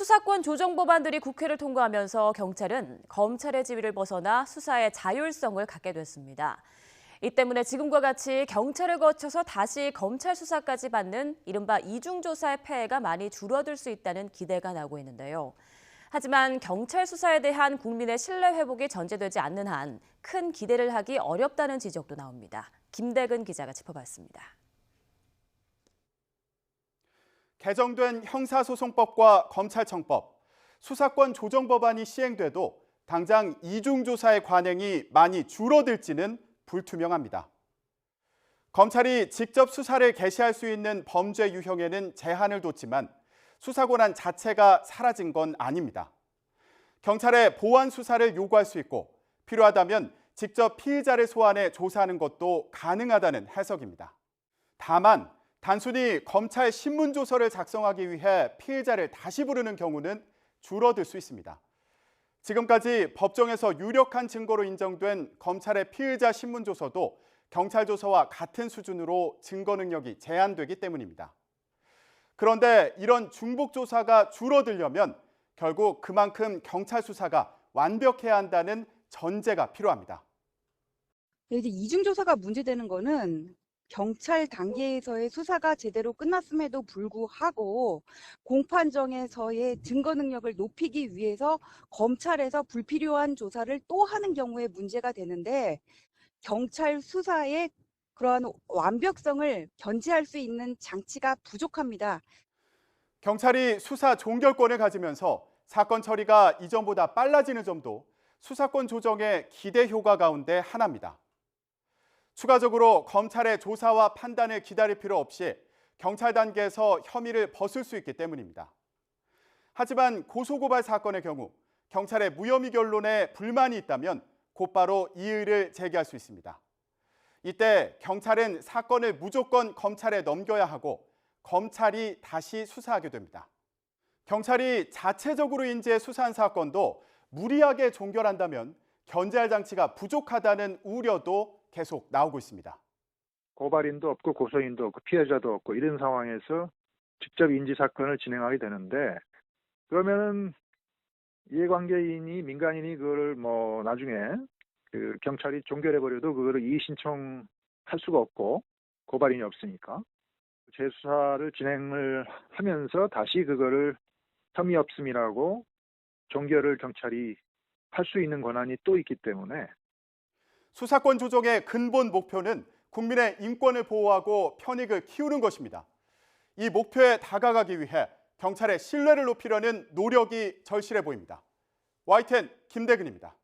수사권 조정 법안들이 국회를 통과하면서 경찰은 검찰의 지위를 벗어나 수사의 자율성을 갖게 됐습니다. 이 때문에 지금과 같이 경찰을 거쳐서 다시 검찰 수사까지 받는 이른바 이중조사의 폐해가 많이 줄어들 수 있다는 기대가 나오고 있는데요. 하지만 경찰 수사에 대한 국민의 신뢰 회복이 전제되지 않는 한 큰 기대를 하기 어렵다는 지적도 나옵니다. 김대근 기자가 짚어봤습니다. 개정된 형사소송법과 검찰청법, 수사권 조정 법안이 시행돼도 당장 이중조사의 관행이 많이 줄어들지는 불투명합니다. 검찰이 직접 수사를 개시할 수 있는 범죄 유형에는 제한을 뒀지만 수사 권한 자체가 사라진 건 아닙니다. 경찰에 보완 수사를 요구할 수 있고 필요하다면 직접 피의자를 소환해 조사하는 것도 가능하다는 해석입니다. 다만 단순히 검찰 신문조서를 작성하기 위해 피의자를 다시 부르는 경우는 줄어들 수 있습니다. 지금까지 법정에서 유력한 증거로 인정된 검찰의 피의자 신문조서도 경찰 조서와 같은 수준으로 증거 능력이 제한되기 때문입니다. 그런데 이런 중복 조사가 줄어들려면 결국 그만큼 경찰 수사가 완벽해야 한다는 전제가 필요합니다. 이제 이중조사가 문제되는 거는 경찰 단계에서의 수사가 제대로 끝났음에도 불구하고 공판정에서의 증거 능력을 높이기 위해서 검찰에서 불필요한 조사를 또 하는 경우에 문제가 되는데, 경찰 수사의 그러한 완벽성을 견지할 수 있는 장치가 부족합니다. 경찰이 수사 종결권을 가지면서 사건 처리가 이전보다 빨라지는 점도 수사권 조정의 기대 효과 가운데 하나입니다. 추가적으로 검찰의 조사와 판단을 기다릴 필요 없이 경찰 단계에서 혐의를 벗을 수 있기 때문입니다. 하지만 고소고발 사건의 경우 경찰의 무혐의 결론에 불만이 있다면 곧바로 이의를 제기할 수 있습니다. 이때 경찰은 사건을 무조건 검찰에 넘겨야 하고 검찰이 다시 수사하게 됩니다. 경찰이 자체적으로 인지해 수사한 사건도 무리하게 종결한다면 견제할 장치가 부족하다는 우려도 계속 나오고 있습니다. 고발인도 없고 고소인도 없고 피해자도 없고 이런 상황에서 직접 인지 사건을 진행하게 되는데, 그러면은 이해관계인이 민간인이 그거를 나중에 경찰이 종결해버려도 그거를 이의 신청할 수가 없고 고발인이 없으니까 재수사를 진행을 하면서 다시 그거를 혐의 없음이라고 종결을 경찰이 할 수 있는 권한이 또 있기 때문에 수사권 조정의 근본 목표는 국민의 인권을 보호하고 편익을 키우는 것입니다. 이 목표에 다가가기 위해 경찰의 신뢰를 높이려는 노력이 절실해 보입니다. YTN 김대근입니다.